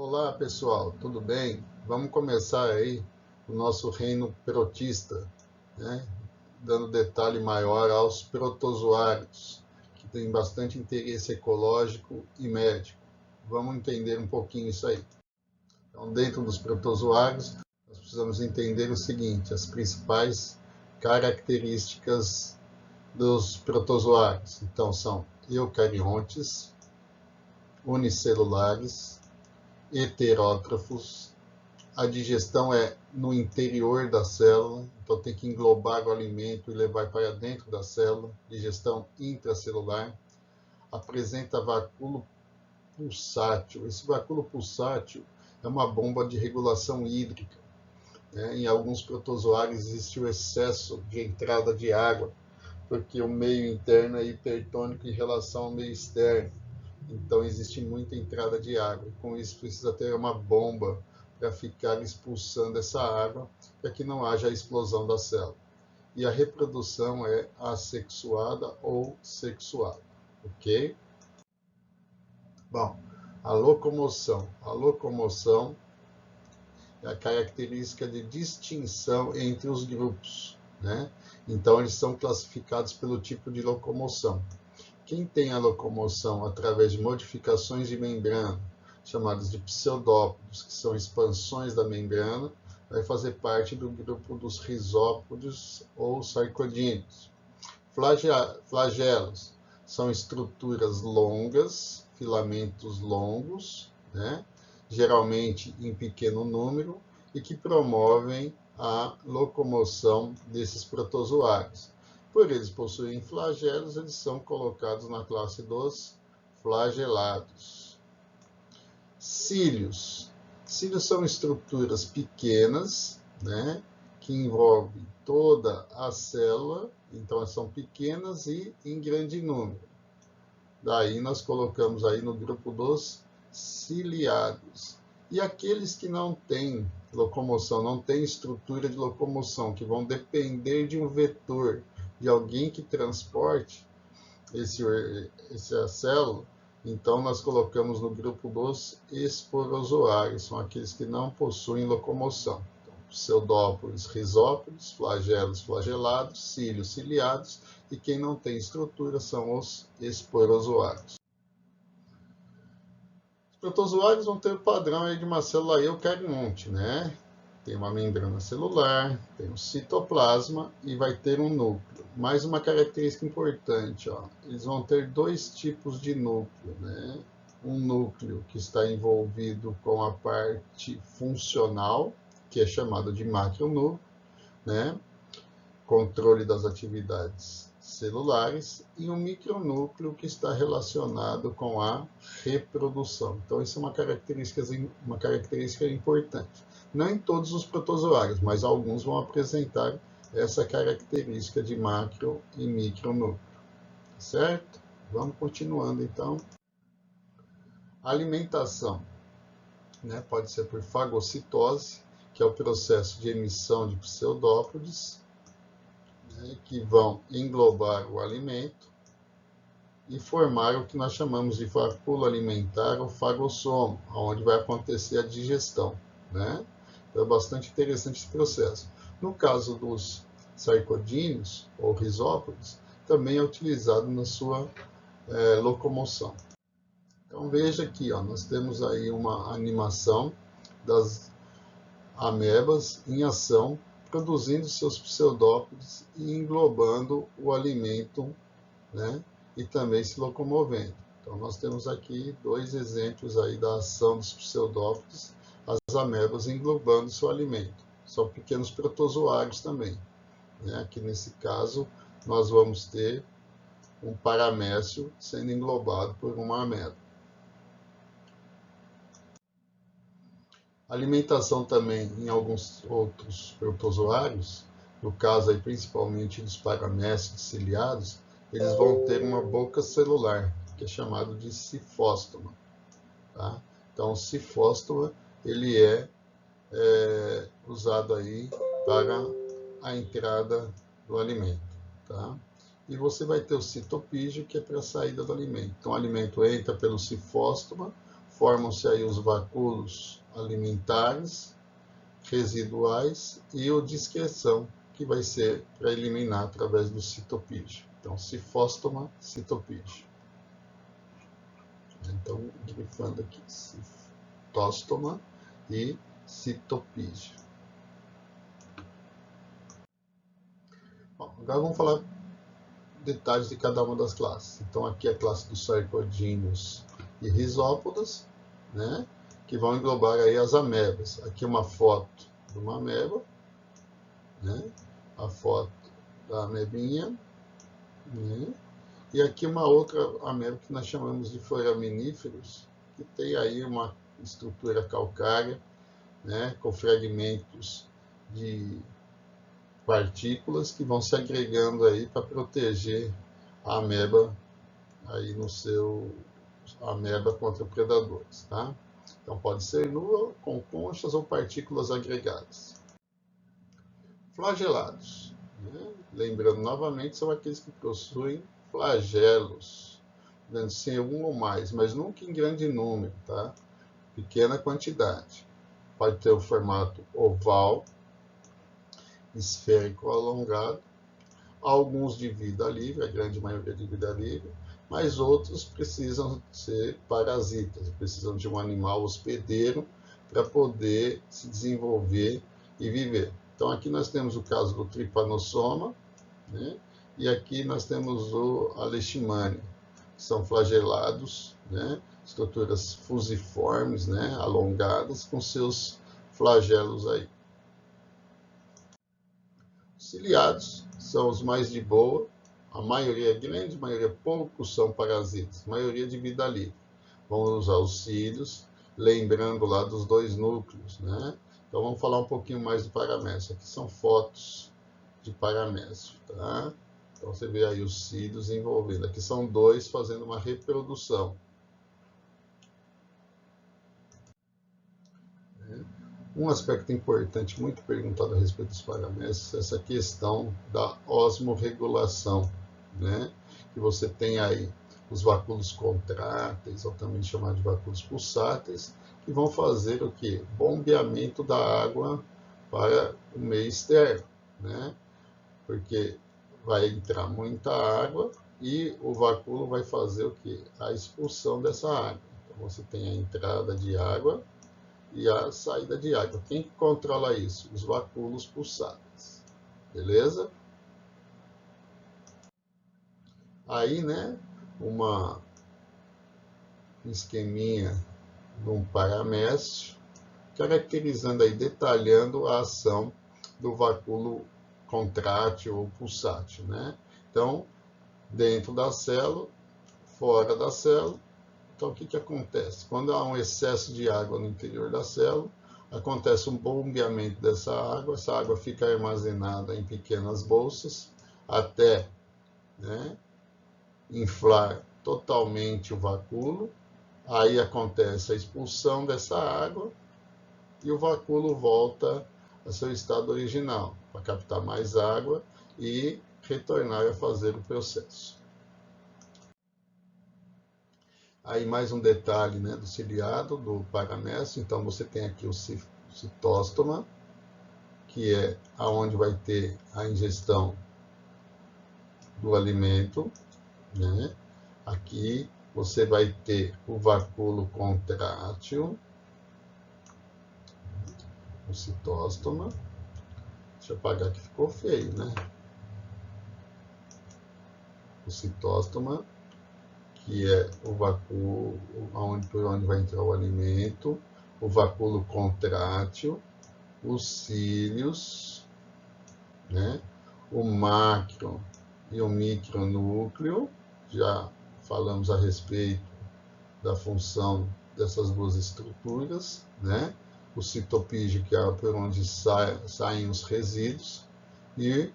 Olá pessoal, tudo bem? Vamos começar aí o nosso reino protista, né? Dando detalhe maior aos protozoários, que tem bastante interesse ecológico e médico. Vamos entender um pouquinho isso aí. Então, dentro dos protozoários, nós precisamos entender o seguinte: as principais características dos protozoários. Então, são eucariontes, unicelulares, heterótrofos. A digestão é no interior da célula, então tem que englobar o alimento e levar para dentro da célula. Digestão intracelular. Apresenta vacúolo pulsátil. Esse vacúolo pulsátil é uma bomba de regulação hídrica. Em alguns protozoários existe o excesso de entrada de água, porque o meio interno é hipertônico em relação ao meio externo. Então existe muita entrada de água. E com isso precisa ter uma bomba para ficar expulsando essa água, para que não haja a explosão da célula. E a reprodução é assexuada ou sexuada, ok? Bom, a locomoção. A locomoção é a característica de distinção entre os grupos, né? Então eles são classificados pelo tipo de locomoção. Quem tem a locomoção através de modificações de membrana, chamadas de pseudópodos, que são expansões da membrana, vai fazer parte do grupo dos rizópodes ou sarcodíneos. Flagelos são estruturas longas, filamentos longos, né? Geralmente em pequeno número, e que promovem a locomoção desses protozoários. Por eles possuírem flagelos, eles são colocados na classe dos flagelados. Cílios. Cílios são estruturas pequenas, né, que envolvem toda a célula, então são pequenas e em grande número. Daí nós colocamos aí no grupo dos ciliados. E aqueles que não têm locomoção, não têm estrutura de locomoção, que vão depender de um vetor, de alguém que transporte essa célula, então nós colocamos no grupo dos esporozoários, são aqueles que não possuem locomoção. Então, pseudópodes, rizópodes, flagelos, flagelados, cílios, ciliados, e quem não tem estrutura são os esporozoários. Os protozoários vão ter o padrão aí de uma célula eucarionte, né? Tem uma membrana celular, tem um citoplasma e vai ter um núcleo. Mais uma característica importante, ó, eles vão ter dois tipos de núcleo, né? Um núcleo que está envolvido com a parte funcional, que é chamado de macronúcleo, né? Controle das atividades celulares, e um micronúcleo que está relacionado com a reprodução. Então, isso é uma característica importante. Não em todos os protozoários, mas alguns vão apresentar essa característica de macro e micronúcleo. Certo? Vamos continuando, então. Alimentação, né? Pode ser por fagocitose, que é o processo de emissão de pseudópodes, que vão englobar o alimento e formar o que nós chamamos de vacúolo alimentar ou fagossomo, onde vai acontecer a digestão, né? Então é bastante interessante esse processo. No caso dos sarcodíneos ou rizópodes, também é utilizado na sua locomoção. Então veja aqui, ó, nós temos aí uma animação das amebas em ação, produzindo seus pseudópodes e englobando o alimento, né? E também se locomovendo. Então nós temos aqui dois exemplos aí da ação dos pseudópodes, as amebas englobando seu alimento. São pequenos protozoários também, né? Aqui nesse caso nós vamos ter um paramécio sendo englobado por uma ameba. Alimentação também em alguns outros protozoários, no caso aí principalmente dos paramécios ciliados, eles vão ter uma boca celular, que é chamado de cifóstoma. Tá? Então, o cifóstoma ele é usado aí para a entrada do alimento. Tá? E você vai ter o citopígio, que é para a saída do alimento. Então, o alimento entra pelo cifóstoma, formam-se aí os vacúolos alimentares, residuais e o de excreção, que vai ser para eliminar através do citopígio. Então, cifóstoma, citopígio. Então, grifando aqui, citóstoma e citopígio. Bom, agora vamos falar detalhes de cada uma das classes. Então, aqui é a classe dos sarcodíneos e risópodas, né, que vão englobar aí as amebas. Aqui uma foto de uma ameba, né, a foto da amebinha, né, e aqui uma outra ameba que nós chamamos de foraminíferos, que tem aí uma estrutura calcária, né, com fragmentos de partículas que vão se agregando aí para proteger a ameba aí no seu ameba contra predadores, tá? Então pode ser nua, com conchas ou partículas agregadas. Flagelados, né? Lembrando novamente, são aqueles que possuem flagelos, podendo ser um ou mais, mas nunca em grande número, tá? Pequena quantidade. Pode ter o formato oval, esférico ou alongado, alguns de vida livre, a grande maioria de vida livre, mas outros precisam ser parasitas, precisam de um animal hospedeiro para poder se desenvolver e viver. Então aqui nós temos o caso do Trypanosoma, né? E aqui nós temos o Leishmania, que são flagelados, né? Estruturas fusiformes, né? Alongadas, com seus flagelos aí. Ciliados são os mais de boa, a maioria, a grande maioria, poucos são parasitas, maioria de vida livre. Vamos usar os cílios, lembrando lá dos dois núcleos, né? Então vamos falar um pouquinho mais do paramécio. Aqui são fotos de paramécio, tá? Então você vê aí os cílios envolvendo. Aqui são dois fazendo uma reprodução. Um aspecto importante, muito perguntado a respeito dos paramécios, é essa questão da osmorregulação, né? Que você tem aí os vacúolos contráteis, ou também chamados de vacúolos pulsáteis, que vão fazer o quê? Bombeamento da água para o meio externo, né? Porque vai entrar muita água e o vacúolo vai fazer o quê? A expulsão dessa água. Então você tem a entrada de água e a saída de água. Quem controla isso? Os vacúolos pulsáteis. Beleza? Aí, né, um esqueminha de um paramécio, caracterizando aí, detalhando a ação do vacúolo contrátil ou pulsátil, né? Então, dentro da célula, fora da célula. Então, o que acontece? Quando há um excesso de água no interior da célula, acontece um bombeamento dessa água, essa água fica armazenada em pequenas bolsas, até, né, inflar totalmente o vacúolo, aí acontece a expulsão dessa água e o vacúolo volta ao seu estado original, para captar mais água e retornar a fazer o processo. Aí mais um detalhe, né, do ciliado, do paramécio. Então você tem aqui o citóstoma, que é aonde vai ter a ingestão do alimento, né? Aqui você vai ter o vacúolo contrátil, o citóstoma. Deixa eu apagar que ficou feio, né? O citóstoma, que é o vacúolo, por onde vai entrar o alimento, o vacúolo contrátil, os cílios, né? O macro e o micronúcleo. Já falamos a respeito da função dessas duas estruturas, né? O citopígio, que é por onde saem os resíduos, e,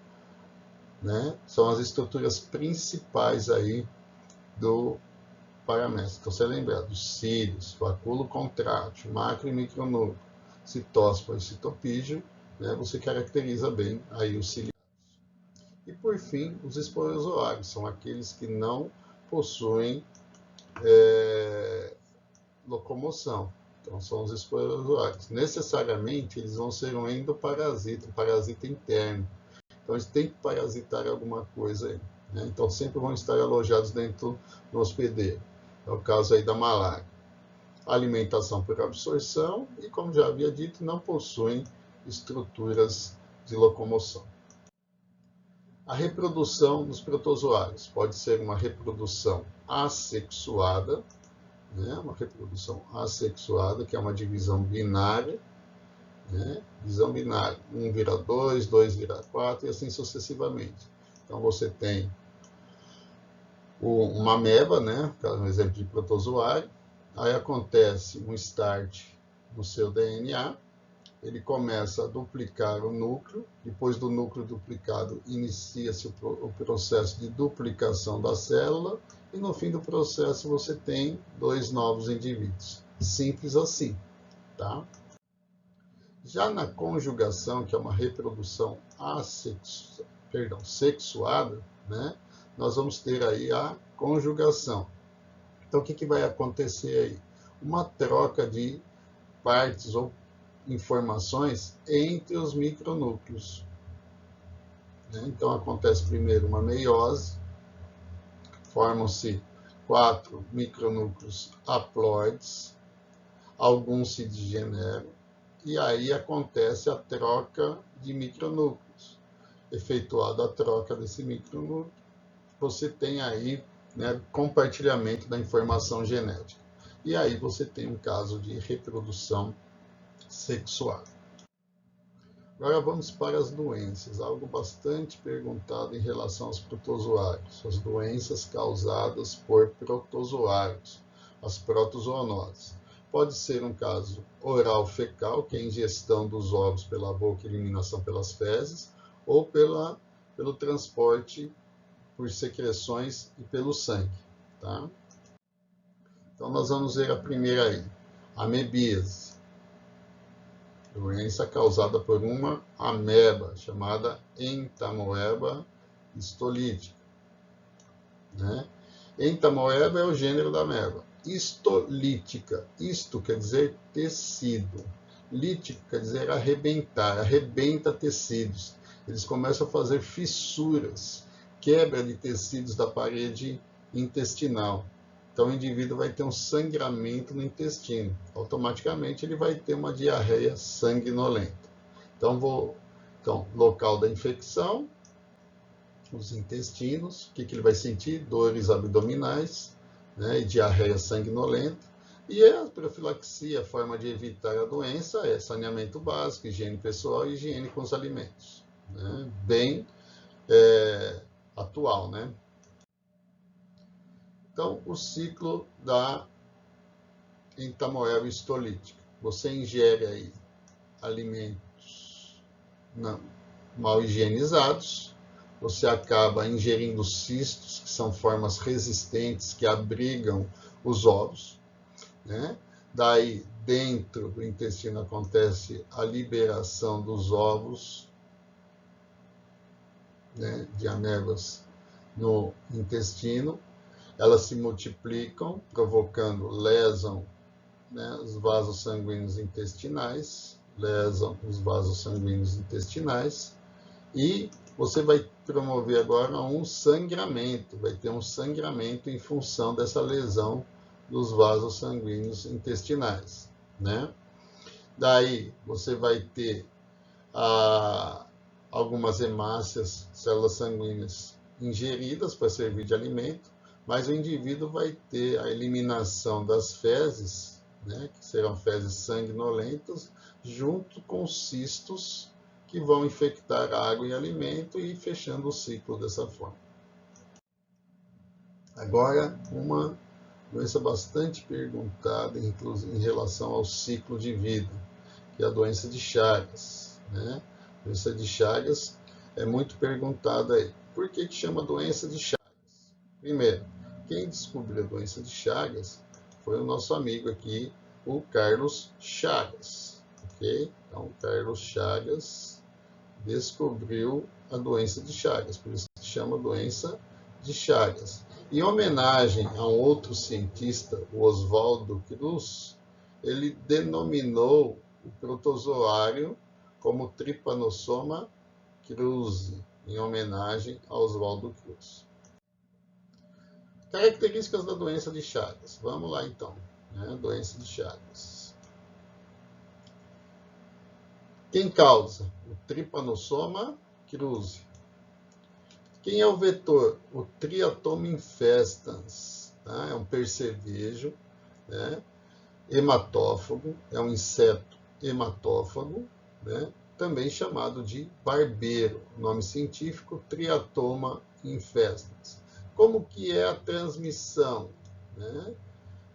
né, são as estruturas principais aí do paramécio. Então, você lembra dos cílios, vacúolo contrátil, macro e micronúcleo, citóspora e citopígio, né, você caracteriza bem aí os ciliados. E, por fim, os esporozoários, são aqueles que não possuem locomoção. Então, são os esporozoários. Necessariamente, eles vão ser um endoparasita, um parasita interno. Então, eles têm que parasitar alguma coisa aí, né? Então, sempre vão estar alojados dentro do hospedeiro. É o caso aí da malária. Alimentação por absorção e, como já havia dito, não possuem estruturas de locomoção. A reprodução dos protozoários pode ser uma reprodução assexuada, né? Uma reprodução assexuada, que é uma divisão binária, né? Divisão binária, 1 vira 2, 2 vira 4 e assim sucessivamente. Então você tem uma ameba, né? Um exemplo de protozoário. Aí acontece um start no seu DNA, ele começa a duplicar o núcleo, depois do núcleo duplicado inicia-se o processo de duplicação da célula e no fim do processo você tem 2 novos indivíduos. Simples assim, tá? Já na conjugação, que é uma reprodução sexuada, né? Nós vamos ter aí a conjugação. Então, o que vai acontecer aí? Uma troca de partes ou informações entre os micronúcleos, né? Então, acontece primeiro uma meiose, formam-se 4 micronúcleos haploides, alguns se degeneram, e aí acontece a troca de micronúcleos. Efetuada a troca desse micronúcleo, você tem aí, né, compartilhamento da informação genética. E aí você tem um caso de reprodução sexual. Agora vamos para as doenças, algo bastante perguntado em relação aos protozoários, as doenças causadas por protozoários, as protozoonoses. Pode ser um caso oral fecal, que é a ingestão dos ovos pela boca e eliminação pelas fezes, ou pelo transporte por secreções e pelo sangue, tá? Então, nós vamos ver a primeira aí, amebíase, doença causada por uma ameba, chamada Entamoeba histolítica, né? Entamoeba é o gênero da ameba. Histolítica, isto quer dizer tecido, lítico quer dizer arrebentar, arrebenta tecidos. Eles começam a fazer fissuras, quebra de tecidos da parede intestinal. Então, o indivíduo vai ter um sangramento no intestino. Automaticamente, ele vai ter uma diarreia sanguinolenta. Então, local da infecção, os intestinos. O que ele vai sentir? Dores abdominais, né, e diarreia sanguinolenta. E a profilaxia, a forma de evitar a doença, é saneamento básico, higiene pessoal e higiene com os alimentos, né? Bem atual, né? Então, o ciclo da entamoeba histolítica. Você ingere aí alimentos mal higienizados, você acaba ingerindo cistos, que são formas resistentes que abrigam os ovos, né? Daí, dentro do intestino acontece a liberação dos ovos, né, de amebas no intestino. Elas se multiplicam, provocando lesão, né, os vasos sanguíneos intestinais, e você vai promover agora um sangramento, vai ter um sangramento em função dessa lesão dos vasos sanguíneos intestinais, né? Daí você vai ter algumas hemácias, células sanguíneas ingeridas para servir de alimento, mas o indivíduo vai ter a eliminação das fezes, né, que serão fezes sanguinolentas, junto com cistos que vão infectar água e alimento e fechando o ciclo dessa forma. Agora, uma doença bastante perguntada em relação ao ciclo de vida, que é a doença de Chagas, né? A doença de Chagas é muito perguntada aí. Por que chama doença de Chagas? Primeiro, quem descobriu a doença de Chagas foi o nosso amigo aqui, o Carlos Chagas, ok? Então, Carlos Chagas descobriu a doença de Chagas, por isso se chama doença de Chagas. Em homenagem a um outro cientista, o Oswaldo Cruz, ele denominou o protozoário como Trypanosoma cruzi, em homenagem a Oswaldo Cruz. Características da doença de Chagas. Vamos lá então, né? Doença de Chagas. Quem causa? O Trypanosoma cruzi. Quem é o vetor? O Triatoma infestans. Tá? É um percevejo, né? Hematófago, é um inseto hematófago, né? Também chamado de barbeiro, nome científico Triatoma infestans. Como que é a transmissão? Né?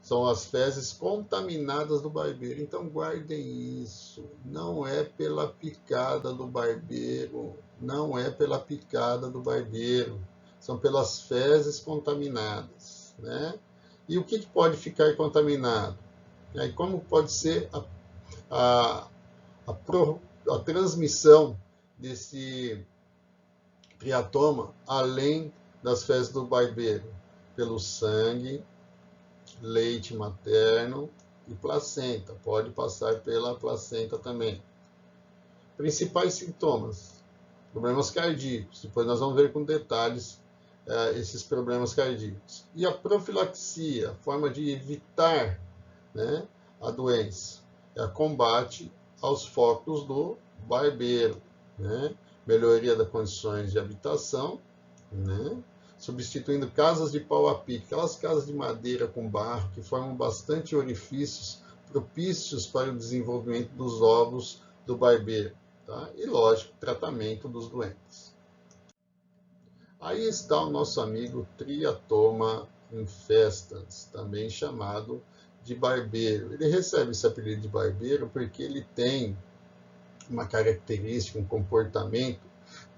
São as fezes contaminadas do barbeiro. Então guardem isso. Não é pela picada do barbeiro. Não é pela picada do barbeiro. São pelas fezes contaminadas. Né? E o que pode ficar contaminado? E como pode ser a transmissão desse triatoma além das fezes do barbeiro? Pelo sangue, leite materno e placenta. Pode passar pela placenta também. Principais sintomas: problemas cardíacos. Depois nós vamos ver com detalhes esses problemas cardíacos. E a profilaxia, forma de evitar, né, a doença, é a combate aos focos do barbeiro, né? Melhoria das condições de habitação, né? Substituindo casas de pau a pique, aquelas casas de madeira com barro que formam bastante orifícios propícios para o desenvolvimento dos ovos do barbeiro, tá? E lógico, tratamento dos doentes. Aí está o nosso amigo Triatoma infestans, também chamado de barbeiro. Ele recebe esse apelido de barbeiro porque ele tem uma característica, um comportamento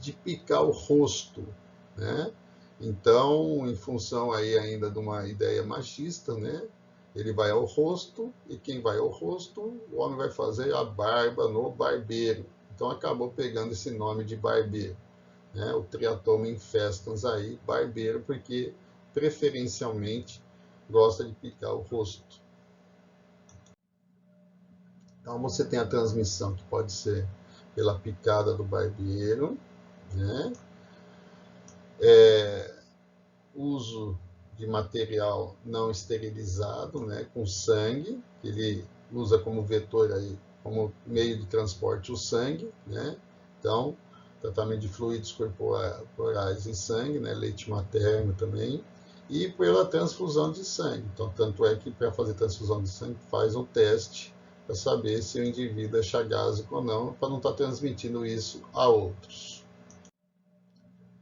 de picar o rosto, né? Então, em função aí ainda de uma ideia machista, né? Ele vai ao rosto, e quem vai ao rosto, o homem vai fazer a barba no barbeiro. Então acabou pegando esse nome de barbeiro, né? O Triatoma infestans aí, barbeiro, porque preferencialmente gosta de picar o rosto. Então você tem a transmissão que pode ser pela picada do barbeiro, né? Uso de material não esterilizado, né? Com sangue, que ele usa como vetor aí, como meio de transporte o sangue, né? Então, tratamento de fluidos corporais e sangue, né? Leite materno também, e pela transfusão de sangue. Então, tanto é que para fazer transfusão de sangue faz um teste para saber se o indivíduo é chagásico ou não, para não estar transmitindo isso a outros.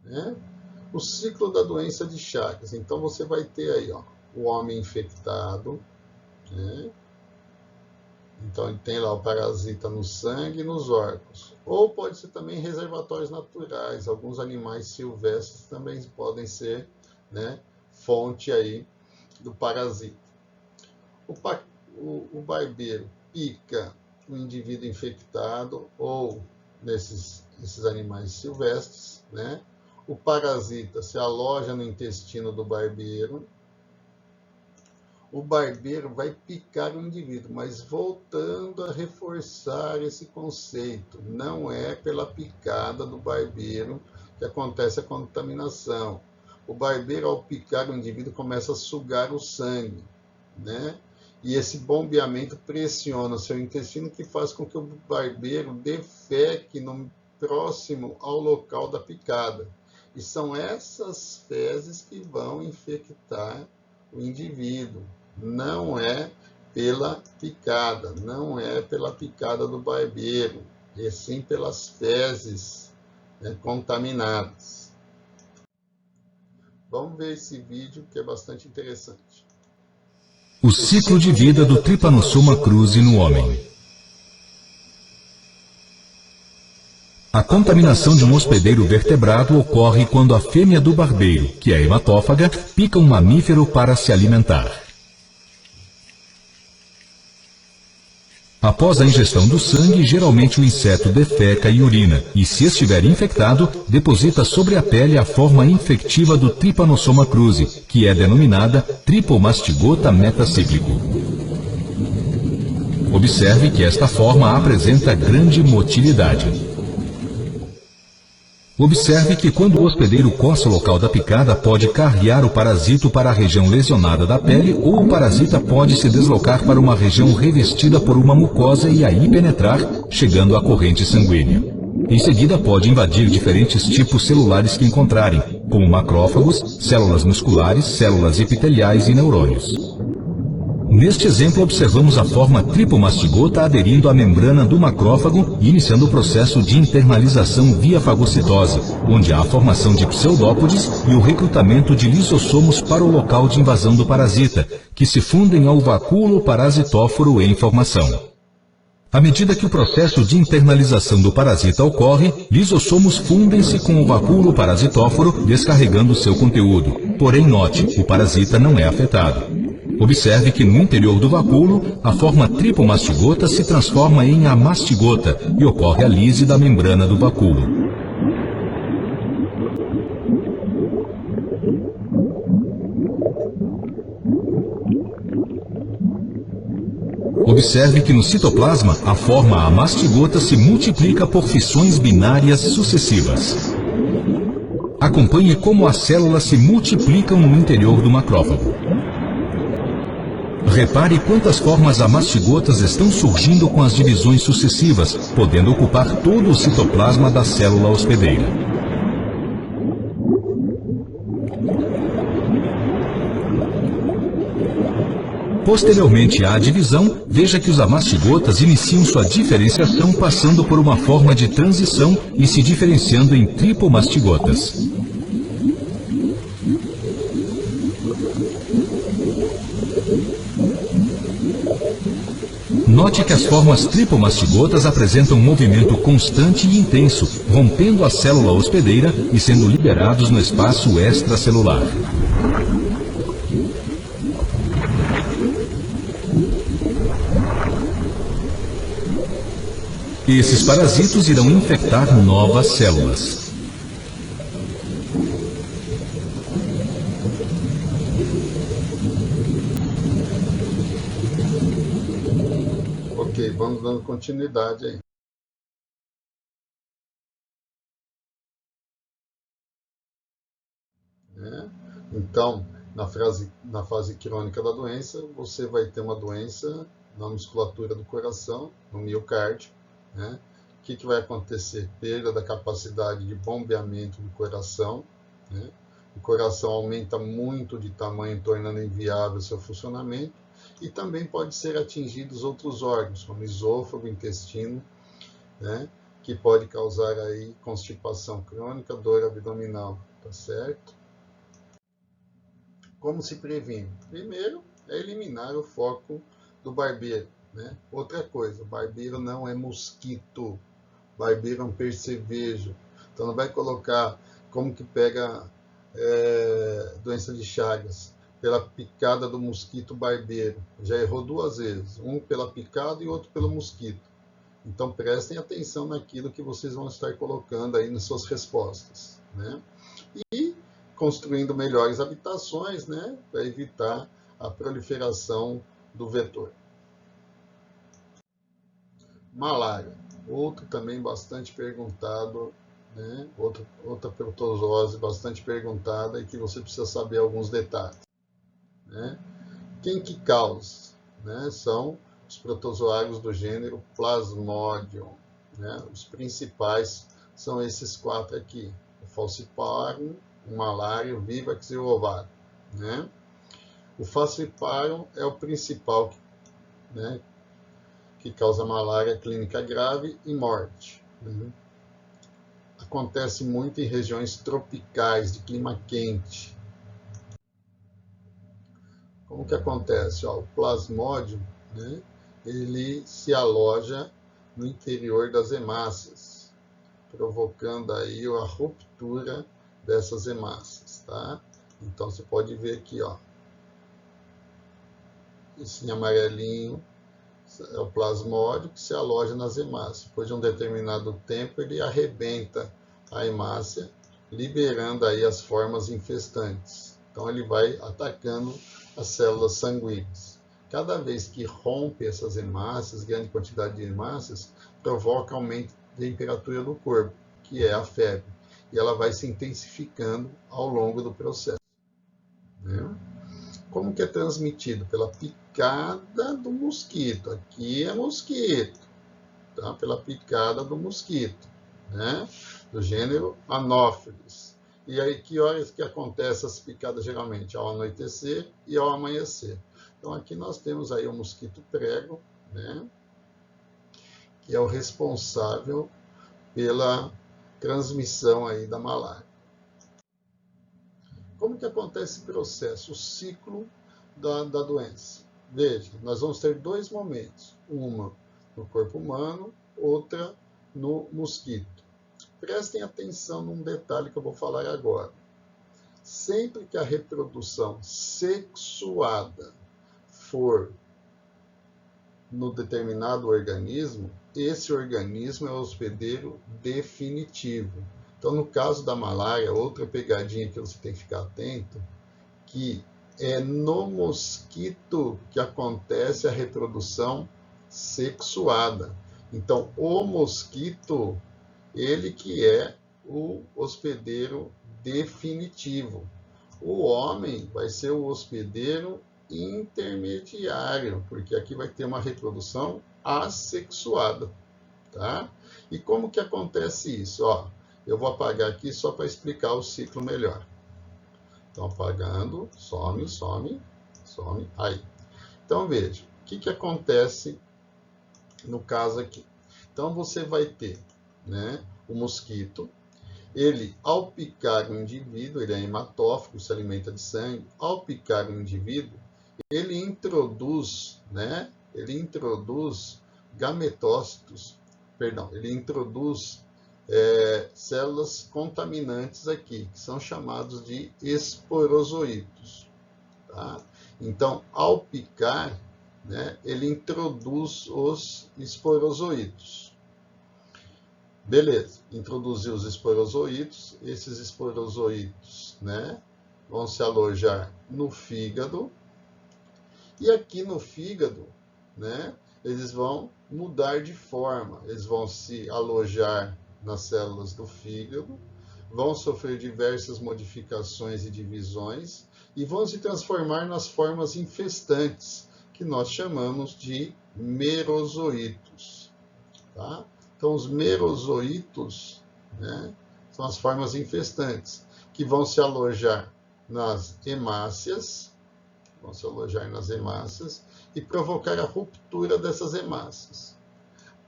Né? O ciclo da doença de Chagas. Então, você vai ter aí, ó, o homem infectado, né? Então, ele tem lá o parasita no sangue e nos órgãos. Ou pode ser também reservatórios naturais. Alguns animais silvestres também podem ser, né, fonte aí do parasita. O barbeiro pica o indivíduo infectado ou esses animais silvestres, né? O parasita se aloja no intestino do barbeiro. O barbeiro vai picar o indivíduo, mas voltando a reforçar esse conceito, não é pela picada do barbeiro que acontece a contaminação. O barbeiro, ao picar o indivíduo, começa a sugar o sangue, né? E esse bombeamento pressiona o seu intestino, que faz com que o barbeiro defeque próximo ao local da picada. E são essas fezes que vão infectar o indivíduo. Não é pela picada, não é pela picada do barbeiro, e sim pelas fezes, né, contaminadas. Vamos ver esse vídeo que é bastante interessante. O ciclo de vida do Trypanosoma cruzi no homem. A contaminação de um hospedeiro vertebrado ocorre quando a fêmea do barbeiro, que é hematófaga, pica um mamífero para se alimentar. Após a ingestão do sangue, geralmente o inseto defeca e urina, e se estiver infectado, deposita sobre a pele a forma infectiva do Trypanosoma cruzi, que é denominada tripomastigota metacíclico. Observe que esta forma apresenta grande motilidade. Observe que quando o hospedeiro coça o local da picada, pode carrear o parasito para a região lesionada da pele, ou o parasita pode se deslocar para uma região revestida por uma mucosa e aí penetrar, chegando à corrente sanguínea. Em seguida, pode invadir diferentes tipos celulares que encontrarem, como macrófagos, células musculares, células epiteliais e neurônios. Neste exemplo, observamos a forma tripomastigota aderindo à membrana do macrófago e iniciando o processo de internalização via fagocitose, onde há a formação de pseudópodes e o recrutamento de lisossomos para o local de invasão do parasita, que se fundem ao vacúolo parasitóforo em formação. À medida que o processo de internalização do parasita ocorre, lisossomos fundem-se com o vacúolo parasitóforo, descarregando seu conteúdo. Porém, note, o parasita não é afetado. Observe que no interior do vacúolo, a forma tripomastigota se transforma em amastigota e ocorre a lise da membrana do vacúolo. Observe que no citoplasma, a forma amastigota se multiplica por fissões binárias sucessivas. Acompanhe como as células se multiplicam no interior do macrófago. Repare quantas formas amastigotas estão surgindo com as divisões sucessivas, podendo ocupar todo o citoplasma da célula hospedeira. Posteriormente à divisão, veja que os amastigotas iniciam sua diferenciação passando por uma forma de transição e se diferenciando em tripomastigotas. Note que as formas tripomastigotas apresentam um movimento constante e intenso, rompendo a célula hospedeira e sendo liberados no espaço extracelular. Esses parasitos irão infectar novas células. Ok, vamos dando continuidade aí. Então, na fase crônica da doença, você vai ter uma doença na musculatura do coração, no miocárdio. O que vai acontecer? Perda da capacidade de bombeamento do coração. O coração aumenta muito de tamanho, tornando inviável seu funcionamento. E também pode ser atingidos outros órgãos, como esôfago, intestino, que pode causar aí constipação crônica, dor abdominal, tá certo? Como se previne? Primeiro, é eliminar o foco do barbeiro, Outra coisa, barbeiro não é mosquito, barbeiro é um percevejo. Então não vai colocar como que pega doença de Chagas, pela picada do mosquito barbeiro. Já errou duas vezes, um pela picada e outro pelo mosquito. Então prestem atenção naquilo que vocês vão estar colocando aí nas suas respostas. E construindo melhores habitações, para evitar a proliferação do vetor. Malária, outro também bastante perguntado, outra protozoose bastante perguntada e que você precisa saber alguns detalhes. Quem que causa? São os protozoários do gênero Plasmodium. Os principais são esses quatro aqui: o Falciparum, o Malária, o Vivax e o Ovário. O Falciparum é o principal, que causa malária clínica grave e morte. Acontece muito em regiões tropicais, de clima quente. Como que acontece? O Plasmodium, ele se aloja no interior das hemácias, provocando aí a ruptura dessas hemácias, tá? Então você pode ver aqui, esse amarelinho é o plasmódio que se aloja nas hemácias. Depois de um determinado tempo, ele arrebenta a hemácia, liberando aí as formas infestantes. Então, ele vai atacando as células sanguíneas. Cada vez que rompe essas hemácias, grande quantidade de hemácias, provoca aumento de temperatura do corpo, que é a febre. E ela vai se intensificando ao longo do processo. Né? Como que é transmitido? Pela picada do mosquito. Aqui é mosquito, tá? Pela picada do mosquito, né? Do gênero Anopheles. E aí, que horas que acontecem essas picadas? Geralmente ao anoitecer e ao amanhecer. Então, aqui nós temos aí o mosquito prego, né? Que é o responsável pela transmissão aí da malária. Como que acontece esse processo? O ciclo da doença. Veja, nós vamos ter dois momentos. Uma no corpo humano, outra no mosquito. Prestem atenção num detalhe que eu vou falar agora. Sempre que a reprodução sexuada for no determinado organismo, esse organismo é o hospedeiro definitivo. Então, no caso da malária, outra pegadinha que você tem que ficar atento, que é no mosquito que acontece a reprodução sexuada. Então, o mosquito, ele que é o hospedeiro definitivo. O homem vai ser o hospedeiro intermediário, porque aqui vai ter uma reprodução assexuada, tá? E como que acontece isso? Ó, eu vou apagar aqui só para explicar o ciclo melhor. Então, apagando, some, some, some, aí. Então, veja, o que acontece no caso aqui? Então, você vai ter, né, o mosquito, ele, ao picar o indivíduo, ele é hematófago, se alimenta de sangue, ao picar o indivíduo, ele introduz, né, ele introduz gametócitos, perdão, ele introduz células contaminantes aqui, que são chamados de esporozoítos. Tá? Então, ao picar, né, ele introduz os esporozoítos. Beleza, introduziu os esporozoítos, esses esporozoítos, né, vão se alojar no fígado, e aqui no fígado, né, eles vão mudar de forma, eles vão se alojar nas células do fígado, vão sofrer diversas modificações e divisões, e vão se transformar nas formas infestantes, que nós chamamos de merozoítos. Tá? Então, os merozoítos, né, são as formas infestantes, que vão se alojar nas hemácias, e provocar a ruptura dessas hemácias.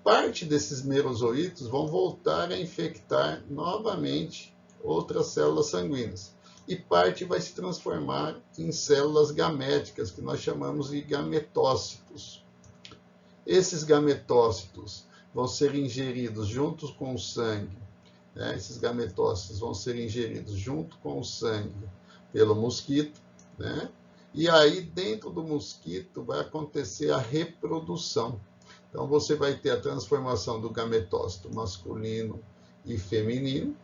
Parte desses merozoítos vão voltar a infectar novamente outras células sanguíneas. E parte vai se transformar em células gaméticas, que nós chamamos de gametócitos. Esses gametócitos vão ser ingeridos juntos com o sangue, né? Esses gametócitos vão ser ingeridos junto com o sangue pelo mosquito, né? E aí, dentro do mosquito, vai acontecer a reprodução. Então, você vai ter a transformação do gametócito masculino e feminino.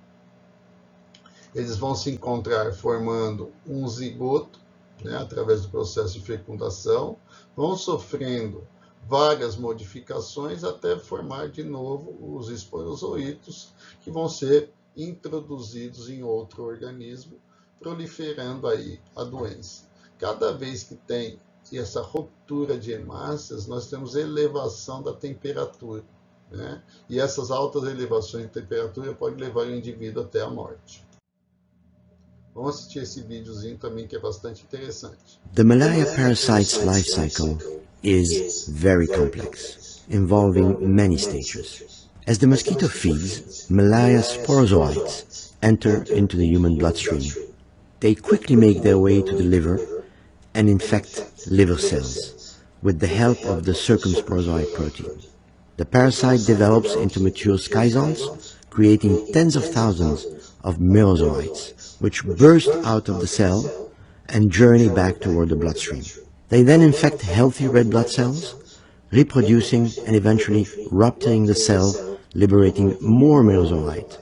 Eles vão se encontrar formando um zigoto, né, através do processo de fecundação, vão sofrendo várias modificações até formar de novo os esporozoítos, que vão ser introduzidos em outro organismo, proliferando aí a doença. Cada vez que tem essa ruptura de hemácias, nós temos elevação da temperatura, né? E essas altas elevações de temperatura podem levar o indivíduo até a morte. Vamos assistir esse videozinho também, que é bastante interessante. The malaria parasite's life cycle is very complex, involving many stages. As the mosquito feeds, malaria sporozoites enter into the human bloodstream. They quickly make their way to the liver and infect liver cells with the help of the circumsporozoite protein. The parasite develops into mature schizons, creating tens of thousands of merozoites, which burst out of the cell and journey back toward the bloodstream. They then infect healthy red blood cells, reproducing and eventually rupturing the cell, liberating more merozoite,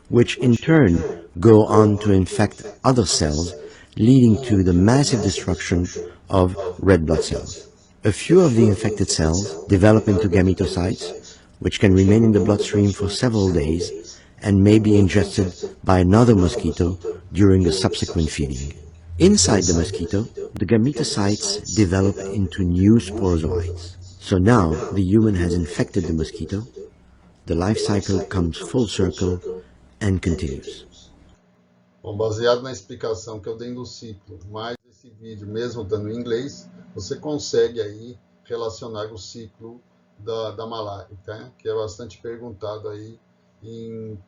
which in turn go on to infect other cells, leading to the massive destruction of red blood cells. A few of the infected cells develop into gametocytes, which can remain in the bloodstream for several days and may be ingested by another mosquito during the subsequent feeding. Inside the mosquito, the gametocytes develop into new sporozoites. So now the human has infected the mosquito, the life cycle comes full circle and continues. Bom, baseado na explicação que eu dei do ciclo, mais esse vídeo, mesmo dando em inglês, você consegue aí relacionar o ciclo da malária, tá? Que é bastante perguntado aí em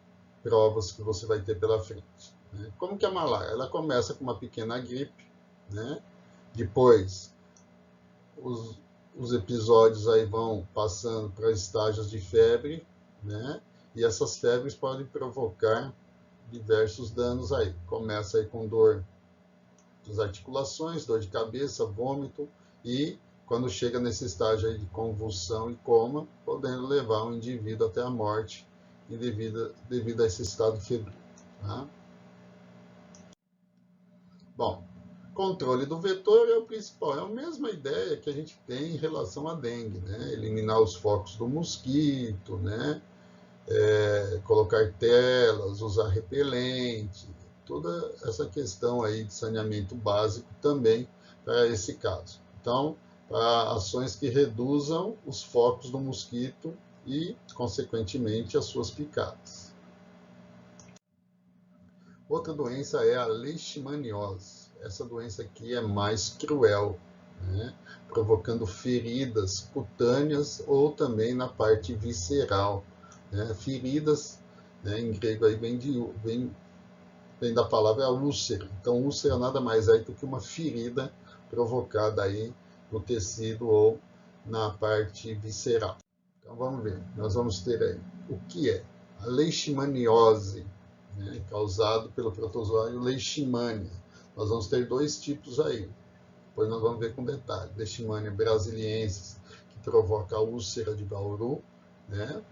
provas que você vai ter pela frente. Né? Como que é a malária? Ela começa com uma pequena gripe, né? Depois os episódios aí vão passando para estágios de febre, né? E essas febres podem provocar diversos danos aí. Começa aí com dor das articulações, dor de cabeça, vômito e quando chega nesse estágio aí de convulsão e coma, podendo levar o indivíduo até a morte e devido a esse estado febril. Tá? Bom, controle do vetor é o principal, é a mesma ideia que a gente tem em relação à dengue, né? Eliminar os focos do mosquito, né? Colocar telas, usar repelente, toda essa questão aí de saneamento básico também para esse caso. Então, para ações que reduzam os focos do mosquito e, consequentemente, as suas picadas. Outra doença é a leishmaniose. Essa doença aqui é mais cruel, né? Provocando feridas cutâneas ou também na parte visceral. Né? Feridas, né, em grego aí vem da palavra úlcera. Então, úlcera nada mais é do que uma ferida provocada aí no tecido ou na parte visceral. Então, vamos ver. Nós vamos ter aí o que é a leishmaniose, né, causado pelo protozoário Leishmania. Nós vamos ter dois tipos aí. Depois nós vamos ver com detalhe. Leishmania brasiliensis, que provoca a úlcera de Bauru, né?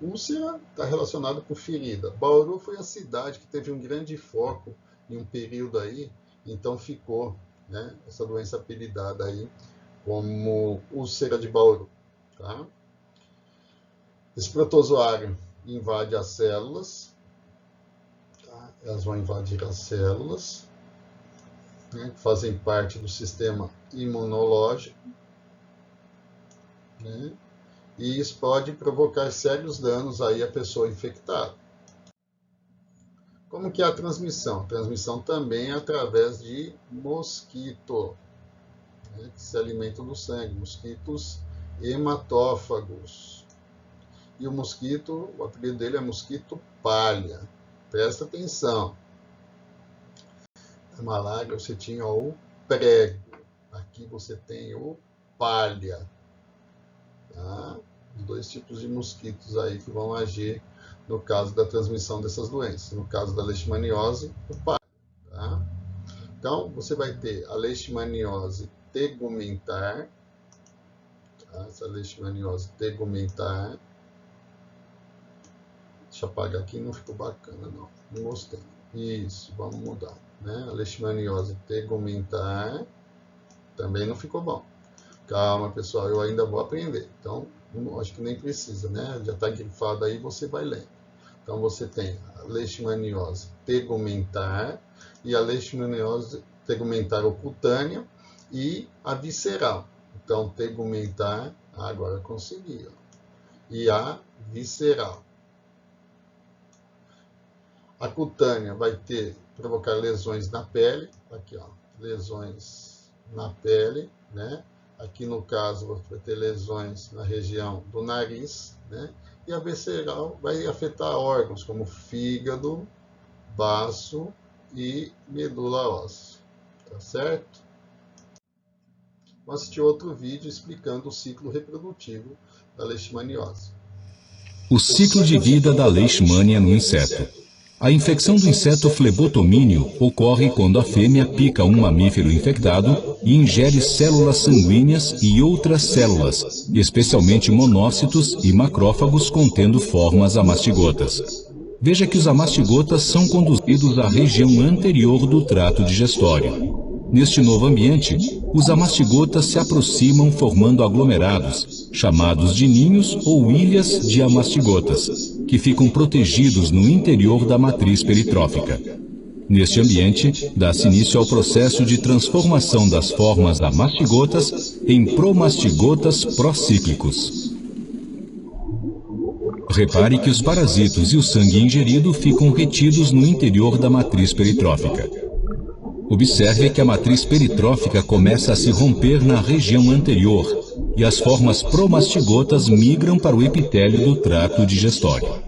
Úlcera está relacionado com ferida. Bauru foi a cidade que teve um grande foco em um período aí, então ficou, né, essa doença apelidada aí como úlcera de Bauru. Tá? Esse protozoário invade as células, tá? Elas vão invadir as células, né, que fazem parte do sistema imunológico, né? E isso pode provocar sérios danos aí à pessoa infectada. Como que é a transmissão? A transmissão também é através de mosquito, né, que se alimentam do sangue, mosquitos hematófagos. E o mosquito, o apelido dele é mosquito palha. Presta atenção. Na malária você tinha o prego, aqui você tem o palha. Tá? Os dois tipos de mosquitos aí que vão agir no caso da transmissão dessas doenças. No caso da leishmaniose, o palha. Tá? Então, você vai ter a leishmaniose tegumentar, tá? Essa leishmaniose tegumentar. Deixa eu apagar aqui, não ficou bacana, não gostei. Isso, vamos mudar. Né? A leishmaniose tegumentar também não ficou bom. Calma, pessoal, eu ainda vou aprender. Então, acho que nem precisa, né? Já está grifado aí, você vai lendo. Então, você tem a leishmaniose tegumentar e a leishmaniose tegumentar cutânea e a visceral. Então, tegumentar, agora consegui. Ó. E a visceral. A cutânea vai provocar lesões na pele. Aqui, ó, lesões na pele, né? Aqui, no caso, vai ter lesões na região do nariz, né? E a visceral vai afetar órgãos como fígado, baço e medula óssea. Tá certo? Vamos assistir outro vídeo explicando o ciclo reprodutivo da leishmaniose. O ciclo de vida da leishmania no inseto. A infecção do inseto flebotomínio ocorre quando a fêmea pica um mamífero infectado e ingere células sanguíneas e outras células, especialmente monócitos e macrófagos contendo formas amastigotas. Veja que os amastigotas são conduzidos à região anterior do trato digestório. Neste novo ambiente, os amastigotas se aproximam formando aglomerados, chamados de ninhos ou ilhas de amastigotas, que ficam protegidos no interior da matriz peritrófica. Neste ambiente, dá-se início ao processo de transformação das formas amastigotas em promastigotas procíclicos. Repare que os parasitos e o sangue ingerido ficam retidos no interior da matriz peritrófica. Observe que a matriz peritrófica começa a se romper na região anterior e as formas promastigotas migram para o epitélio do trato digestório.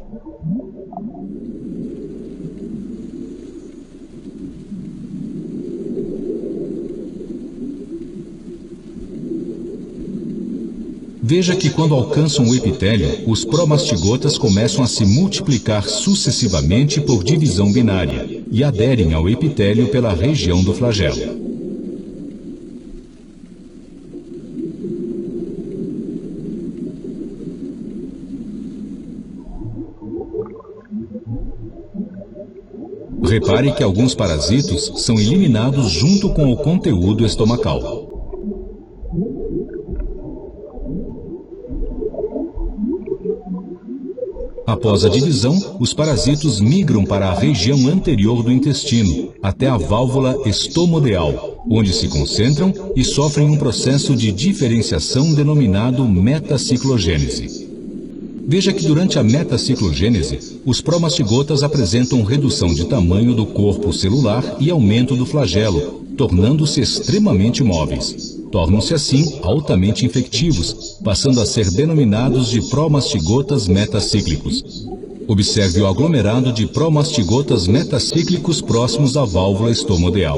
Veja que quando alcançam o epitélio, os promastigotas começam a se multiplicar sucessivamente por divisão binária e aderem ao epitélio pela região do flagelo. Repare que alguns parasitos são eliminados junto com o conteúdo estomacal. Após a divisão, os parasitos migram para a região anterior do intestino, até a válvula estomodeal, onde se concentram e sofrem um processo de diferenciação denominado metaciclogênese. Veja que durante a metaciclogênese, os promastigotas apresentam redução de tamanho do corpo celular e aumento do flagelo, tornando-se extremamente móveis. Tornam-se assim altamente infectivos, passando a ser denominados de promastigotas metacíclicos. Observe o aglomerado de promastigotas metacíclicos próximos à válvula estomodeal.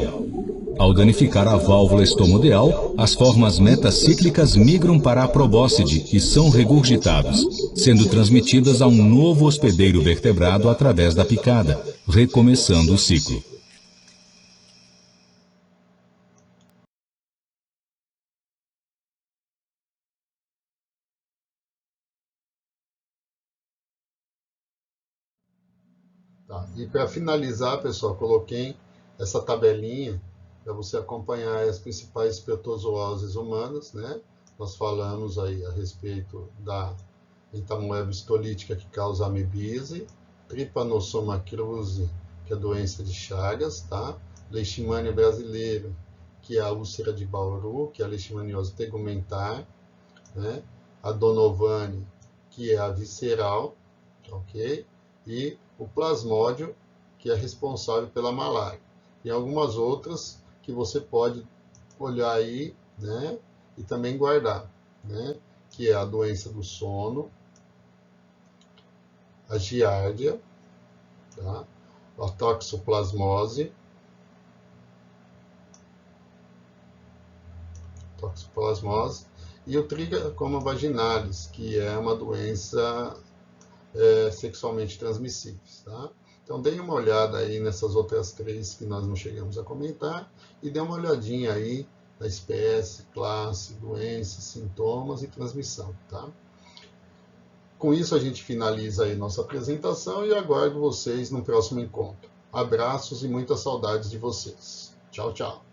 Ao danificar a válvula estomodeal, as formas metacíclicas migram para a probóscide e são regurgitados, sendo transmitidas a um novo hospedeiro vertebrado através da picada, recomeçando o ciclo. Tá. E para finalizar, pessoal, coloquei essa tabelinha para você acompanhar as principais espetozooses humanas, né? Nós falamos aí a respeito da entamoeba histolítica que causa amebise, Trypanosoma cruzi, que é a doença de Chagas, tá? Leishmania brasileira, que é a úlcera de Bauru, que é a leishmaniose tegumentar, né? A Donovani, que é a visceral, ok? E o plasmódio, que é responsável pela malária. E algumas outras que você pode olhar aí, né, e também guardar, né, que é a doença do sono, a giardia, tá, a toxoplasmose, e o Trichoma vaginalis, que é uma doença sexualmente transmissíveis, tá? Então, dê uma olhada aí nessas outras três que nós não chegamos a comentar e dê uma olhadinha aí na espécie, classe, doença, sintomas e transmissão, tá? Com isso, a gente finaliza aí nossa apresentação e aguardo vocês no próximo encontro. Abraços e muitas saudades de vocês. Tchau, tchau.